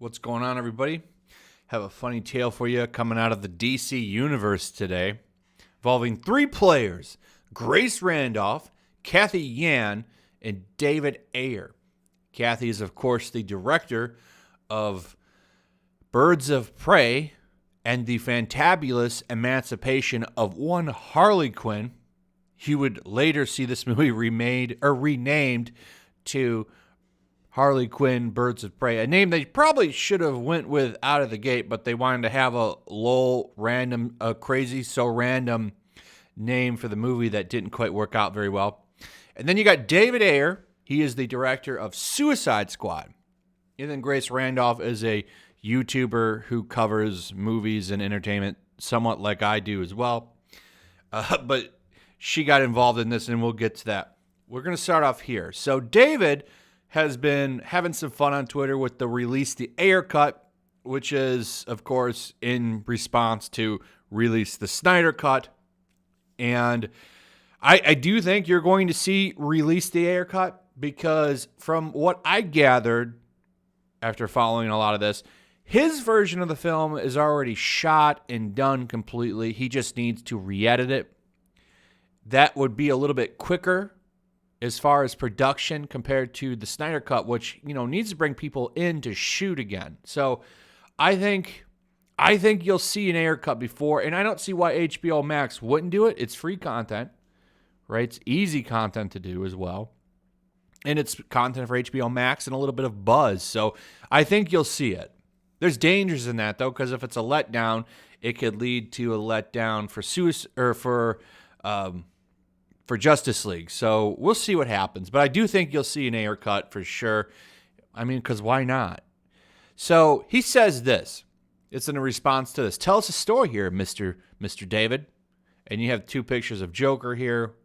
What's going on, everybody? Have a funny tale for you coming out of the DC universe today, involving three players: Grace Randolph, Yan, and David Ayer. Kathy is, of course, the director of Birds of Prey and the fantabulous emancipation of one Harley Quinn. You would later see this movie remade or renamed to Harley Quinn, Birds of Prey, a name they probably should have went with out of the gate, but they wanted to have a crazy, so random name for the movie that didn't quite work out very well. And then you got David Ayer. He is the director of Suicide Squad. And then Grace Randolph is a YouTuber who covers movies and entertainment somewhat like I do as well. But she got involved in this, and we'll get to that. We're going to start off here. So David has been having some fun on Twitter with the release, the Ayer Cut, which is, of course, in response to release the Snyder Cut. And I do think you're going to see release the Ayer Cut because from what I gathered after following a lot of this, his version of the film is already shot and done completely. He just needs to re-edit it. That would be a little bit quicker as far as production compared to the Snyder Cut, which, needs to bring people in to shoot again. So I think you'll see an Ayer Cut before, and I don't see why HBO Max wouldn't do it. It's free content, right? It's easy content to do as well. And it's content for HBO Max and a little bit of buzz. So I think you'll see it. There's dangers in that, though, because if it's a letdown, it could lead to a letdown for Justice League. So we'll see what happens. But I do think you'll see an Ayer Cut for sure. I mean, because why not? So he says this. It's in a response to this. Tell us a story here, Mr. David. And you have two pictures of Joker here.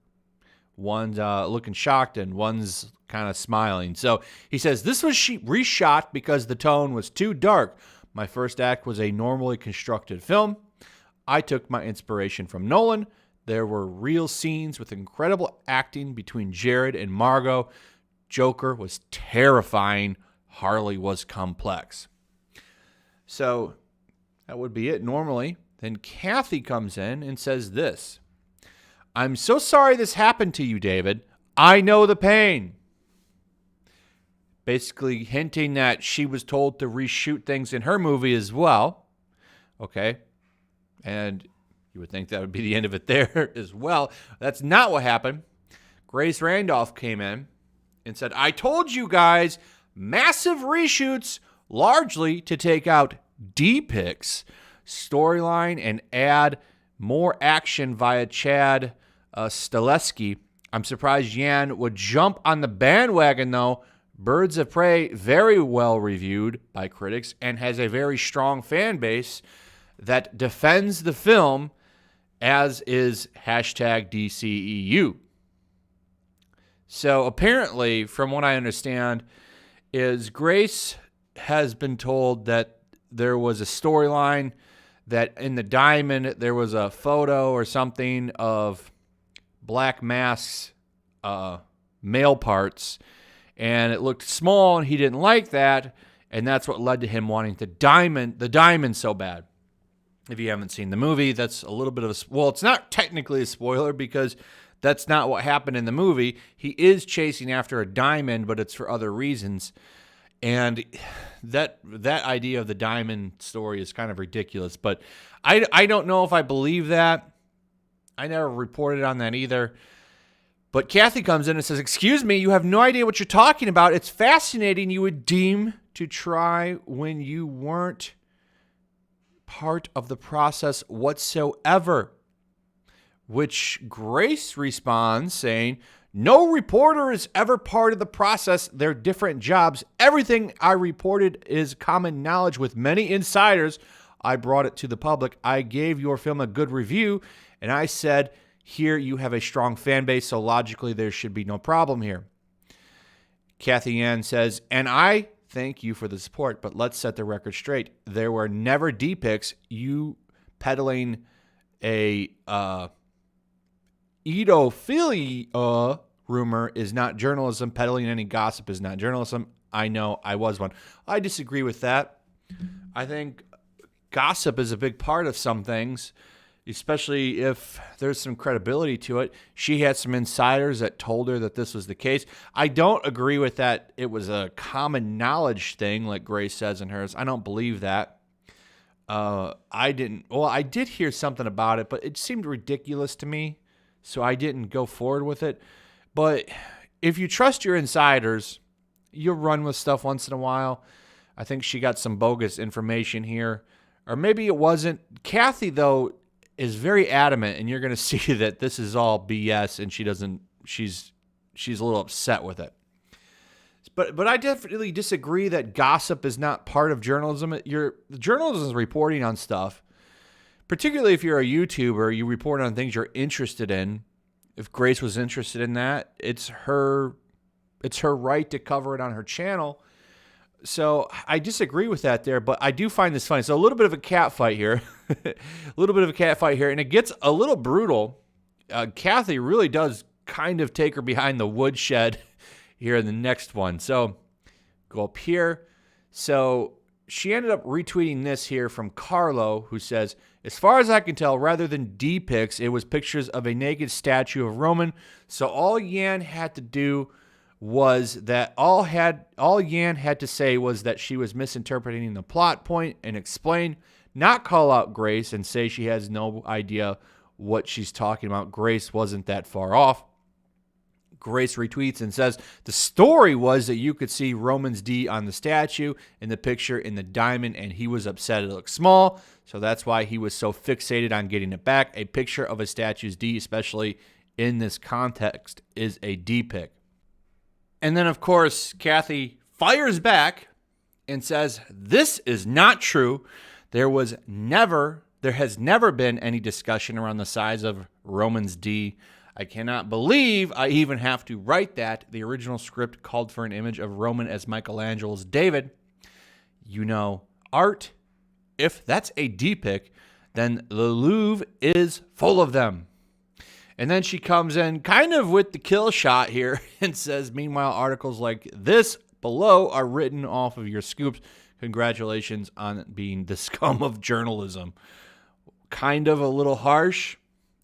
One's looking shocked and one's kind of smiling. So he says, this was reshot because the tone was too dark. My first act was a normally constructed film. I took my inspiration from Nolan. There were real scenes with incredible acting between Jared and Margot. Joker was terrifying. Harley was complex. So that would be it normally. Then Kathy comes in and says this. I'm so sorry this happened to you, David. I know the pain. Basically hinting that she was told to reshoot things in her movie as well. Okay. And you would think that would be the end of it there as well. That's not what happened. Grace Randolph came in and said, I told you guys, massive reshoots, largely to take out pics, storyline, and add more action via Chad Stileski. I'm surprised Yan would jump on the bandwagon, though. Birds of Prey, very well reviewed by critics and has a very strong fan base that defends the film, as is hashtag DCEU. So apparently, from what I understand, is Grace has been told that there was a storyline that in the diamond there was a photo or something of Black Mask's male parts, and it looked small, and he didn't like that, and that's what led to him wanting the diamond so bad. If you haven't seen the movie, that's a little bit of it's not technically a spoiler because that's not what happened in the movie. He is chasing after a diamond, but it's for other reasons. And that idea of the diamond story is kind of ridiculous, but I don't know if I believe that. I never reported on that either. But Kathy comes in and says, excuse me, you have no idea what you're talking about. It's fascinating you would deem to try when you weren't part of the process whatsoever. Which Grace responds saying, no reporter is ever part of the process. They're different jobs. Everything I reported is common knowledge with many insiders. I brought it to the public. I gave your film a good review, and I said, here you have a strong fan base, so logically there should be no problem here. Kathy Yan says, and I thank you for the support, but let's set the record straight. There were never pics. You peddling a edophilia rumor is not journalism. Peddling any gossip is not journalism. I know I was one. I disagree with that. I think gossip is a big part of some things, especially if there's some credibility to it. She had some insiders that told her that this was the case. I don't agree with that. It was a common knowledge thing, like Grace says in hers. I don't believe that. I did hear something about it, but it seemed ridiculous to me, so I didn't go forward with it. But if you trust your insiders, you'll run with stuff once in a while. I think she got some bogus information here, or maybe it wasn't. Kathy, though, is very adamant, and you're going to see that this is all BS, and she's a little upset with it. But I definitely disagree that gossip is not part of journalism. Journalism is reporting on stuff, particularly if you're a YouTuber, you report on things you're interested in. If Grace was interested in that, it's her right to cover it on her channel. So I disagree with that there, but I do find this funny. So a little bit of a cat fight here. And it gets a little brutal. Kathy really does kind of take her behind the woodshed here in the next one. So go up here. So she ended up retweeting this here from Carlo, who says, as far as I can tell, rather than D-pics, it was pictures of a naked statue of Roman. So all Yan had to do was that all Yan had to say was that she was misinterpreting the plot point and explain, not call out Grace and say she has no idea what she's talking about. Grace wasn't that far off. Grace retweets and says, the story was that you could see Roman's D on the statue in the picture in the diamond, and he was upset it looked small, so that's why he was so fixated on getting it back. A picture of a statue's D, especially in this context, is a D pic. And then, of course, Kathy fires back and says, this is not true. There has never been any discussion around the size of Roman's D. I cannot believe I even have to write that. The original script called for an image of Roman as Michelangelo's David. You know, art, if that's a D pic, then the Louvre is full of them. And then she comes in kind of with the kill shot here and says, meanwhile, articles like this below are written off of your scoops. Congratulations on being the scum of journalism. Kind of a little harsh.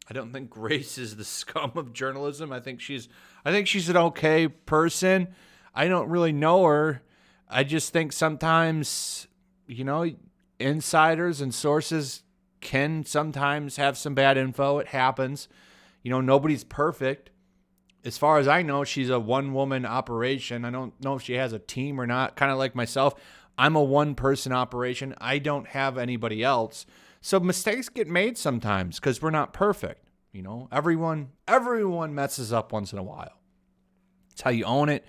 I don't think Grace is the scum of journalism. I think she's an okay person. I don't really know her. I just think sometimes, insiders and sources can sometimes have some bad info. It happens. Nobody's perfect. As far as I know, she's a one-woman operation. I don't know if she has a team or not. Kind of like myself, I'm a one-person operation. I don't have anybody else. So mistakes get made sometimes because we're not perfect. Everyone messes up once in a while. It's how you own it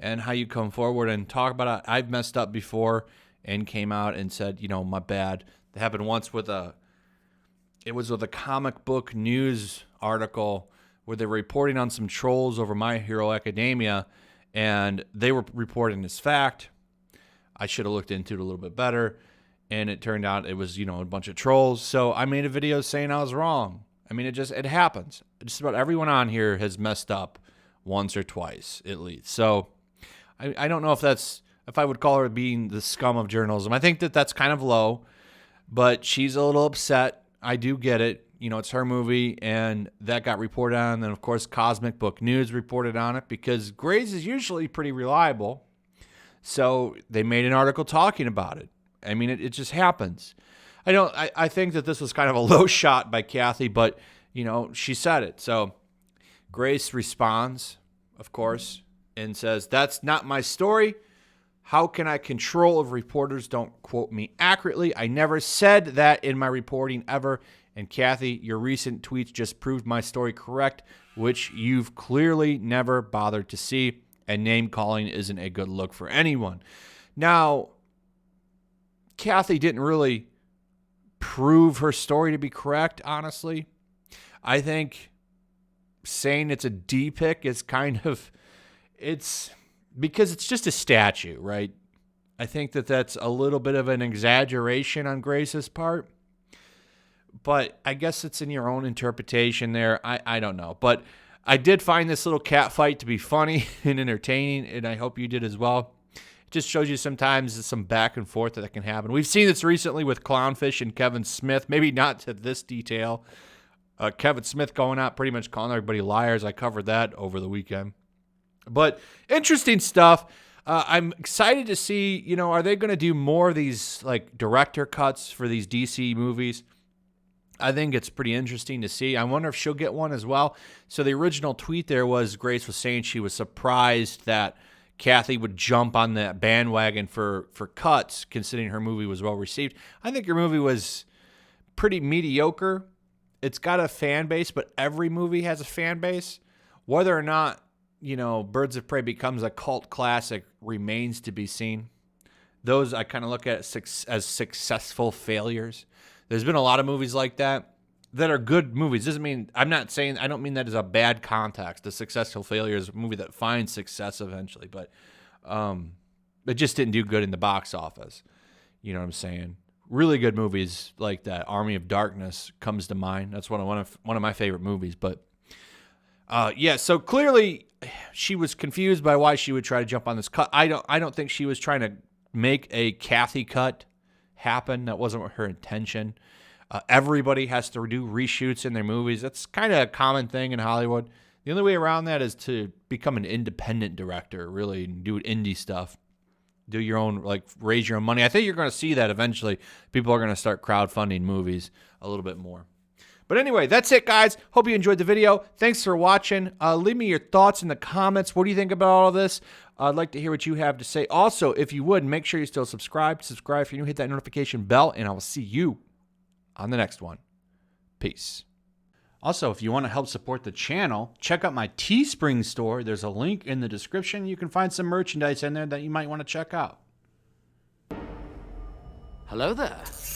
and how you come forward and talk about it. I've messed up before and came out and said, my bad. That happened once with a comic book news article where they were reporting on some trolls over My Hero Academia, and they were reporting this fact. I should have looked into it a little bit better, and it turned out it was, a bunch of trolls. So I made a video saying I was wrong. I mean, it happens. Just about everyone on here has messed up once or twice, at least. So I don't know if I would call her being the scum of journalism. I think that's kind of low, but she's a little upset. I do get it. It's her movie, and that got reported on. And then, of course, Cosmic Book News reported on it because Grace is usually pretty reliable. So they made an article talking about it. I mean, it just happens. I think that this was kind of a low shot by Kathy, but, she said it. So Grace responds, of course, and says, that's not my story. How can I control if reporters don't quote me accurately? I never said that in my reporting ever. And Kathy, your recent tweets just proved my story correct, which you've clearly never bothered to see. And name calling isn't a good look for anyone. Now, Kathy didn't really prove her story to be correct, honestly. I think saying it's a D pic is it's because it's just a statue, right? I think that's a little bit of an exaggeration on Grace's part. But I guess it's in your own interpretation there. I don't know. But I did find this little cat fight to be funny and entertaining, and I hope you did as well. Just shows you sometimes some back and forth that can happen. We've seen this recently with Clownfish and Kevin Smith. Maybe not to this detail. Kevin Smith going out pretty much calling everybody liars. I covered that over the weekend. But interesting stuff. I'm excited to see, you know, are they going to do more of these like director cuts for these DC movies? I think it's pretty interesting to see. I wonder if she'll get one as well. So the original tweet there was Grace was saying she was surprised that Kathy would jump on that bandwagon for cuts, considering her movie was well received. I think her movie was pretty mediocre. It's got a fan base, but every movie has a fan base. Whether or not, you know, Birds of Prey becomes a cult classic remains to be seen. Those I kind of look at as successful failures. There's been a lot of movies like that are good movies. Doesn't mean, I don't mean that as a bad context. A successful failure is a movie that finds success eventually, but it just didn't do good in the box office. You know what I'm saying? Really good movies like that. Army of Darkness comes to mind. That's one of my favorite movies. But yeah, so clearly she was confused by why she would try to jump on this cut. I don't think she was trying to make a Kathy cut happen. That wasn't her intention. Everybody has to do reshoots in their movies. That's kind of a common thing in Hollywood. The only way around that is to become an independent director, really, and do indie stuff. Do your own, like, raise your own money. I think you're going to see that eventually. People are going to start crowdfunding movies a little bit more. But anyway, that's it, guys. Hope you enjoyed the video. Thanks for watching. Leave me your thoughts in the comments. What do you think about all of this? I'd like to hear what you have to say. Also, if you would, make sure you still subscribe. Subscribe if you're new. Hit that notification bell, and I will see you on the next one. Peace. Also, if you want to help support the channel, check out my Teespring store. There's a link in the description. You can find some merchandise in there that you might want to check out. Hello there.